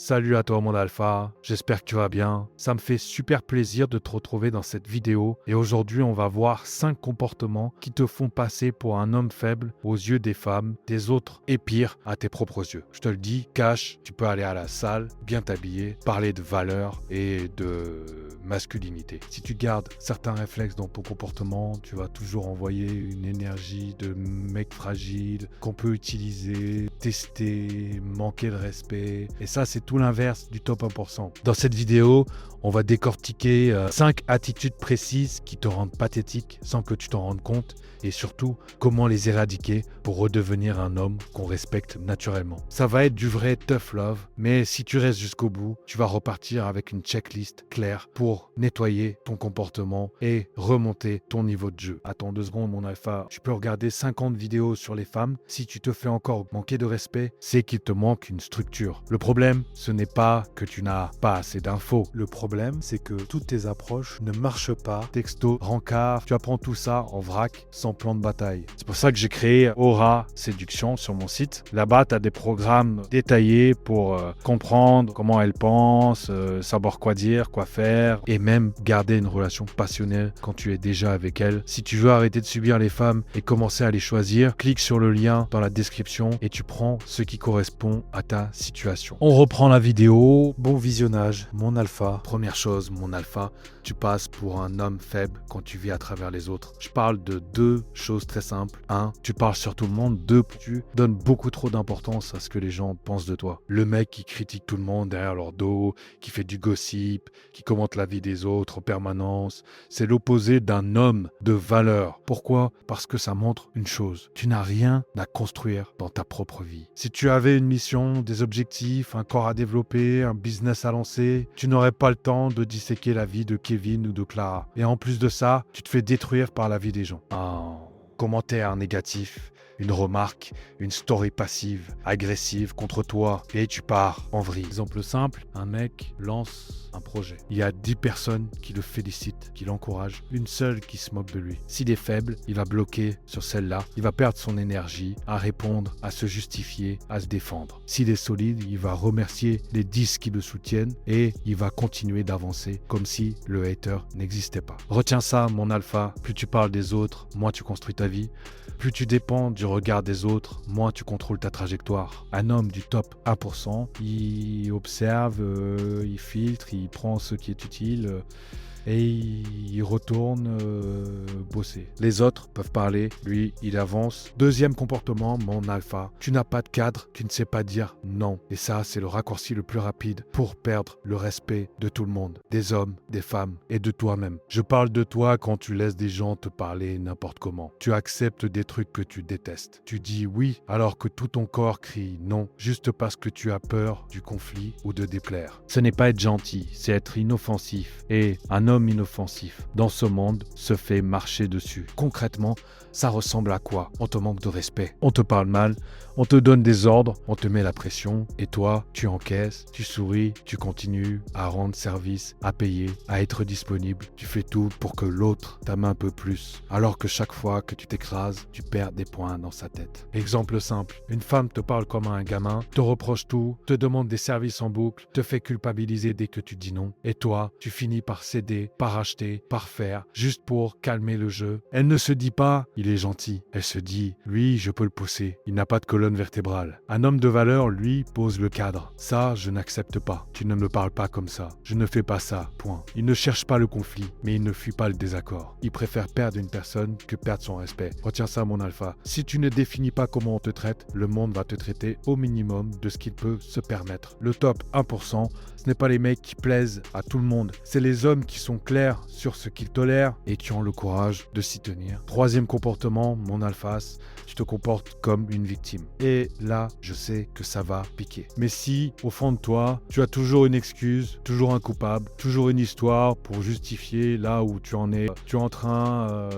Salut à toi mon alpha, j'espère que tu vas bien. Ça me fait super plaisir de te retrouver dans cette vidéo et aujourd'hui on va voir 5 comportements qui te font passer pour un homme faible aux yeux des femmes, des autres et pire à tes propres yeux. Je te le dis, cash, tu peux aller à la salle, bien t'habiller, parler de valeur et de masculinité. Si tu gardes certains réflexes dans ton comportement, tu vas toujours envoyer une énergie de mec fragile qu'on peut utiliser, tester, manquer de respect. Et ça, c'est tout l'inverse du top 1%. Dans cette vidéo, on va décortiquer 5 attitudes précises qui te rendent pathétique sans que tu t'en rendes compte et surtout comment les éradiquer pour redevenir un homme qu'on respecte naturellement. Ça va être du vrai tough love, mais si tu restes jusqu'au bout, tu vas repartir avec une checklist claire pour nettoyer ton comportement et remonter ton niveau de jeu. Attends 2 secondes mon alpha, tu peux regarder 50 vidéos sur les femmes. Si tu te fais encore manquer de respect, c'est qu'il te manque une structure. Le problème, ce n'est pas que tu n'as pas assez d'infos. Le problème, c'est que toutes tes approches ne marchent pas. Texto, rencard, tu apprends tout ça en vrac, sans plan de bataille. C'est pour ça que j'ai créé Aura Séduction sur mon site. Là-bas, tu as des programmes détaillés pour comprendre comment elle pense, savoir quoi dire, quoi faire et même garder une relation passionnelle quand tu es déjà avec elle. Si tu veux arrêter de subir les femmes et commencer à les choisir, clique sur le lien dans la description et tu prends ce qui correspond à ta situation. On reprend la vidéo. Bon visionnage, mon alpha. Première chose, mon alpha, tu passes pour un homme faible quand tu vis à travers les autres. Je parle de 2 choses très simples. 1, tu parles sur tout le monde. 2, tu donnes beaucoup trop d'importance à ce que les gens pensent de toi. Le mec qui critique tout le monde derrière leur dos, qui fait du gossip, qui commente la vie des autres en permanence, c'est l'opposé d'un homme de valeur. Pourquoi ? Parce que ça montre une chose. Tu n'as rien à construire dans ta propre vie. Si tu avais une mission, des objectifs, un corps à développer, un business à lancer, tu n'aurais pas le temps de disséquer la vie de Kevin ou de Clara. Et en plus de ça, tu te fais détruire par la vie des gens. Un commentaire négatif, une remarque, une story passive, agressive contre toi et tu pars en vrille. Exemple simple, un mec lance un projet. Il y a 10 personnes qui le félicitent, qui l'encouragent, une seule qui se moque de lui. S'il est faible, il va bloquer sur celle-là, il va perdre son énergie à répondre, à se justifier, à se défendre. S'il est solide, il va remercier les 10 qui le soutiennent et il va continuer d'avancer comme si le hater n'existait pas. Retiens ça, mon alpha, plus tu parles des autres, moins tu construis ta vie. Plus tu dépends du regard des autres, moins tu contrôles ta trajectoire. Un homme du top 1%, il observe, il filtre, il prend ce qui est utile et il retourne bosser. Les autres peuvent parler, lui, il avance. Deuxième comportement, mon alpha. Tu n'as pas de cadre, tu ne sais pas dire non. Et ça, c'est le raccourci le plus rapide pour perdre le respect de tout le monde, des hommes, des femmes et de toi-même. Je parle de toi quand tu laisses des gens te parler n'importe comment. Tu acceptes des trucs que tu détestes. Tu dis oui alors que tout ton corps crie non, juste parce que tu as peur du conflit ou de déplaire. Ce n'est pas être gentil, c'est être inoffensif. Et un homme inoffensif dans ce monde se fait marcher dessus. Concrètement, ça ressemble à quoi ? On te manque de respect, on te parle mal, on te donne des ordres, on te met la pression et toi, tu encaisses, tu souris, tu continues à rendre service, à payer, à être disponible. Tu fais tout pour que l'autre t'aime un peu plus, alors que chaque fois que tu t'écrases, tu perds des points dans sa tête. Exemple simple, une femme te parle comme à un gamin, te reproche tout, te demande des services en boucle, te fait culpabiliser dès que tu dis non. Et toi, tu finis par céder, par acheter, par faire, juste pour calmer le jeu. Elle ne se dit pas « il est gentil ». Elle se dit « lui, je peux le pousser, il n'a pas de colonne vertébrale ». Un homme de valeur, lui, pose le cadre. Ça, je n'accepte pas. Tu ne me parles pas comme ça. Je ne fais pas ça, point. Il ne cherche pas le conflit, mais il ne fuit pas le désaccord. Il préfère perdre une personne que perdre son respect. Retiens ça, mon alpha. Si tu ne définis pas comment on te traite, le monde va te traiter au minimum de ce qu'il peut se permettre. Le top 1%, ce n'est pas les mecs qui plaisent à tout le monde. C'est les hommes qui sont clairs sur ce qu'ils tolèrent et qui ont le courage de s'y tenir. Troisième comportement, mon alpha, tu te comportes comme une victime. Et là, je sais que ça va piquer. Mais si, au fond de toi, tu as toujours une excuse, toujours un coupable, toujours une histoire pour justifier là où tu en es, tu es en train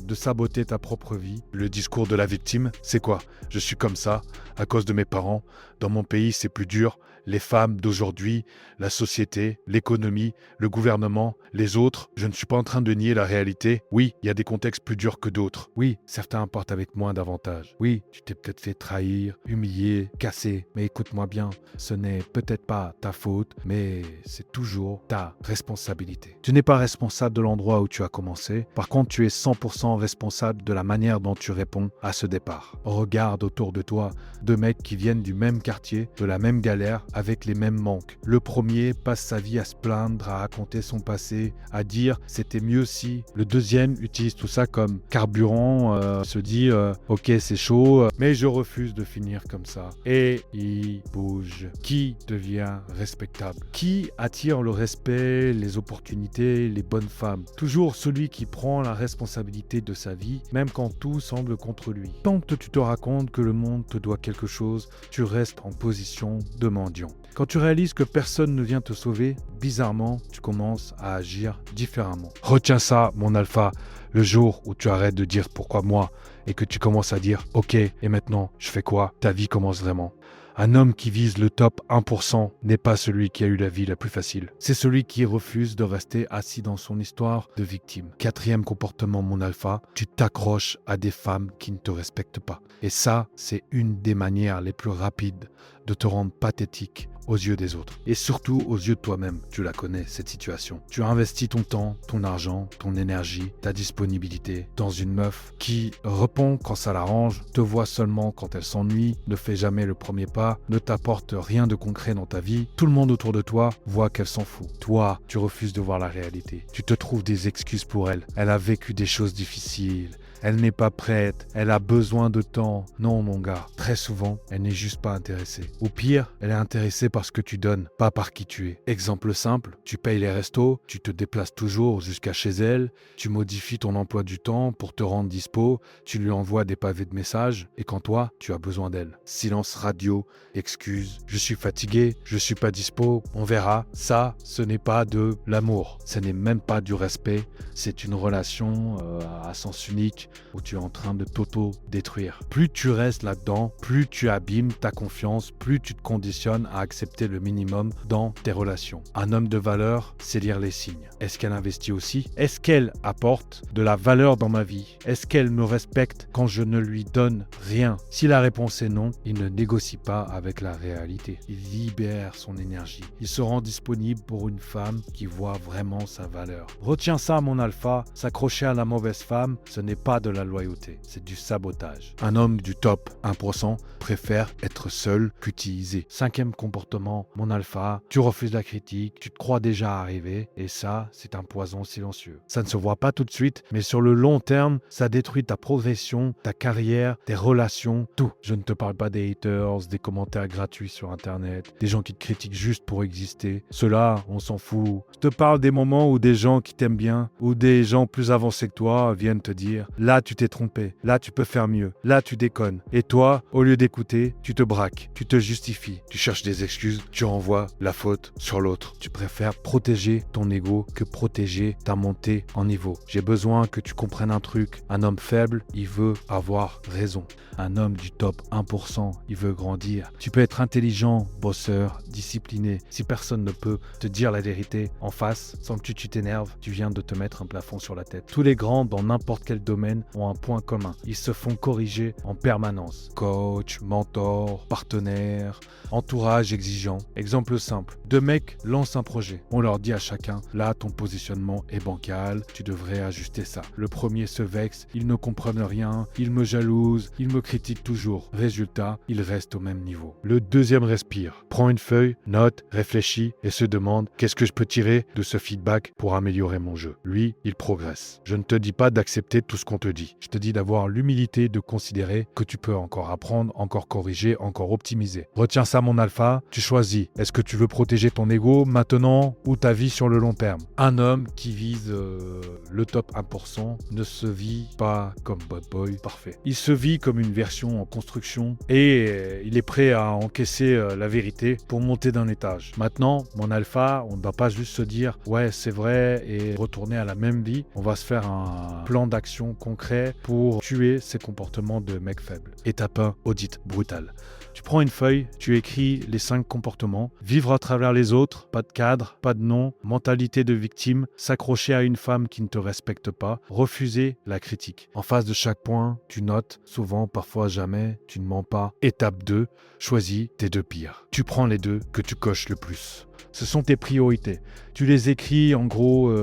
de saboter ta propre vie. Le discours de la victime, c'est quoi ? Je suis comme ça, à cause de mes parents. Dans mon pays, c'est plus dur. les femmes d'aujourd'hui, la société, l'économie, le gouvernement, les autres. Je ne suis pas en train de nier la réalité. Oui, il y a des contextes plus durs que d'autres. Oui, certains partent avec moins d'avantages. Oui, tu t'es peut-être fait trahir, humilier, casser. Mais écoute-moi bien, ce n'est peut-être pas ta faute, mais c'est toujours ta responsabilité. Tu n'es pas responsable de l'endroit où tu as commencé. Par contre, tu es 100% responsable de la manière dont tu réponds à ce départ. Regarde autour de toi deux mecs qui viennent du même quartier, de la même galère, avec les mêmes manques. Le premier passe sa vie à se plaindre, à raconter son passé, à dire c'était mieux si. Le deuxième utilise tout ça comme carburant, se dit ok c'est chaud, mais je refuse de finir comme ça. Et il bouge. Qui devient respectable? Qui attire le respect, les opportunités, les bonnes femmes? Toujours celui qui prend la responsabilité de sa vie, même quand tout semble contre lui. Tant que tu te racontes que le monde te doit quelque chose, tu restes en position de mendiant. Quand tu réalises que personne ne vient te sauver, bizarrement, tu commences à agir différemment. Retiens ça, mon alpha, le jour où tu arrêtes de dire pourquoi moi et que tu commences à dire ok, et maintenant, je fais quoi? Ta vie commence vraiment. Un homme qui vise le top 1% n'est pas celui qui a eu la vie la plus facile. C'est celui qui refuse de rester assis dans son histoire de victime. Quatrième comportement, mon alpha, tu t'accroches à des femmes qui ne te respectent pas. Et ça, c'est une des manières les plus rapides de te rendre pathétique aux yeux des autres. Et surtout aux yeux de toi-même. Tu la connais, cette situation. Tu as investi ton temps, ton argent, ton énergie, ta disponibilité dans une meuf qui répond quand ça l'arrange, te voit seulement quand elle s'ennuie, ne fait jamais le premier pas, ne t'apporte rien de concret dans ta vie. Tout le monde autour de toi voit qu'elle s'en fout. Toi, tu refuses de voir la réalité. Tu te trouves des excuses pour elle. Elle a vécu des choses difficiles. Elle n'est pas prête, elle a besoin de temps. Non, mon gars, très souvent, elle n'est juste pas intéressée. Au pire, elle est intéressée par ce que tu donnes, pas par qui tu es. Exemple simple, tu payes les restos, tu te déplaces toujours jusqu'à chez elle, tu modifies ton emploi du temps pour te rendre dispo, tu lui envoies des pavés de messages, et quand toi, tu as besoin d'elle. Silence radio, excuse, je suis fatigué, je suis pas dispo, on verra. Ça, ce n'est pas de l'amour, ce n'est même pas du respect, c'est une relation à sens unique, où tu es en train de t'auto-détruire. Plus tu restes là-dedans, plus tu abîmes ta confiance, plus tu te conditionnes à accepter le minimum dans tes relations. Un homme de valeur, c'est lire les signes. Est-ce qu'elle investit aussi? Est-ce qu'elle apporte de la valeur dans ma vie? Est-ce qu'elle me respecte quand je ne lui donne rien? Si la réponse est non, il ne négocie pas avec la réalité. Il libère son énergie. Il se rend disponible pour une femme qui voit vraiment sa valeur. Retiens ça, mon alpha. S'accrocher à la mauvaise femme, ce n'est pas de la loyauté, c'est du sabotage. Un homme du top 1% préfère être seul qu'utilisé. Cinquième comportement, mon alpha, tu refuses la critique, tu te crois déjà arrivé, et ça, c'est un poison silencieux. Ça ne se voit pas tout de suite, mais sur le long terme, ça détruit ta progression, ta carrière, tes relations, tout. Je ne te parle pas des haters, des commentaires gratuits sur Internet, des gens qui te critiquent juste pour exister. Ceux-là, on s'en fout. Je te parle des moments où des gens qui t'aiment bien, ou des gens plus avancés que toi viennent te dire « Là, tu t'es trompé. Là, tu peux faire mieux. Là, tu déconnes. » Et toi, au lieu d'écouter, tu te braques, tu te justifies, tu cherches des excuses, tu renvoies la faute sur l'autre. Tu préfères protéger ton ego que protéger ta montée en niveau. J'ai besoin que tu comprennes un truc. Un homme faible, il veut avoir raison. Un homme du top 1%, il veut grandir. Tu peux être intelligent, bosseur, discipliné. Si personne ne peut te dire la vérité en face, sans que tu t'énerves, tu viens de te mettre un plafond sur la tête. Tous les grands, dans n'importe quel domaine, ont un point commun. Ils se font corriger en permanence. Coach, mentor, partenaire, entourage exigeant. Exemple simple. Deux mecs lancent un projet. On leur dit à chacun, là, ton positionnement est bancal, tu devrais ajuster ça. Le premier se vexe, ils ne comprennent rien, ils me jalousent, ils me critiquent toujours. Résultat, ils restent au même niveau. Le deuxième respire, prend une feuille, note, réfléchit et se demande, qu'est-ce que je peux tirer de ce feedback pour améliorer mon jeu? Lui, il progresse. Je ne te dis pas d'accepter tout ce qu'on te dit. Je te dis d'avoir l'humilité de considérer que tu peux encore apprendre, encore corriger, encore optimiser. Retiens ça, mon alpha, tu choisis. Est-ce que tu veux protéger ton ego maintenant ou ta vie sur le long terme? Un homme qui vise le top 1% ne se vit pas comme bad boy parfait. Il se vit comme une version en construction et il est prêt à encaisser la vérité pour monter d'un étage. Maintenant, mon alpha, on ne va pas juste se dire « ouais, c'est vrai » et retourner à la même vie. On va se faire un plan d'action concret pour tuer ces comportements de mec faible. Étape 1, audit brutal. Tu prends une feuille, tu écris les 5 comportements. Vivre à travers les autres, pas de cadre, pas de nom, mentalité de victime, s'accrocher à une femme qui ne te respecte pas, refuser la critique. En face de chaque point, tu notes, souvent, parfois jamais, tu ne mens pas. Étape 2, choisis tes 2 pires. Tu prends les 2 que tu coches le plus. Ce sont tes priorités. Tu les écris en gros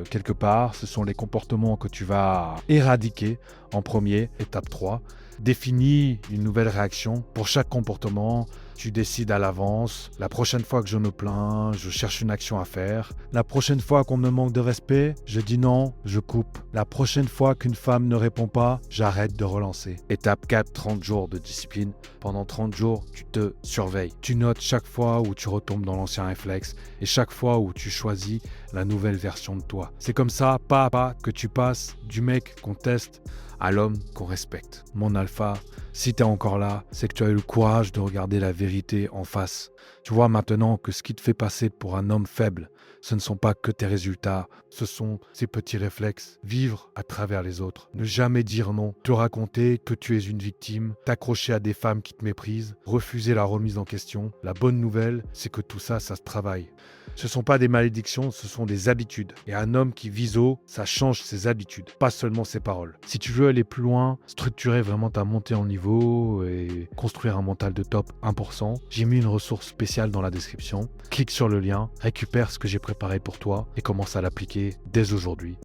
quelque part. Ce sont les comportements que tu vas éradiquer en premier. Étape 3. Définis une nouvelle réaction pour chaque comportement. Tu décides à l'avance. La prochaine fois que je me plains, je cherche une action à faire. La prochaine fois qu'on me manque de respect, je dis non, je coupe. La prochaine fois qu'une femme ne répond pas, j'arrête de relancer. Étape 4, 30 jours de discipline. Pendant 30 jours, tu te surveilles. Tu notes chaque fois où tu retombes dans l'ancien réflexe et chaque fois où tu choisis la nouvelle version de toi. C'est comme ça, pas à pas, que tu passes du mec qu'on teste à l'homme qu'on respecte. Mon alpha, si t'es encore là, c'est que tu as eu le courage de regarder la vérité en face. Tu vois maintenant que ce qui te fait passer pour un homme faible, ce ne sont pas que tes résultats, ce sont ces petits réflexes. Vivre à travers les autres, ne jamais dire non, te raconter que tu es une victime, t'accrocher à des femmes qui te méprisent, refuser la remise en question. La bonne nouvelle, c'est que tout ça, ça se travaille. Ce ne sont pas des malédictions, ce sont des habitudes. Et un homme qui vise haut, ça change ses habitudes, pas seulement ses paroles. Si tu veux aller plus loin, structurer vraiment ta montée en niveau et construire un mental de top 1%, j'ai mis une ressource spéciale dans la description. Clique sur le lien, récupère ce que j'ai préparé pour toi et commence à l'appliquer dès aujourd'hui.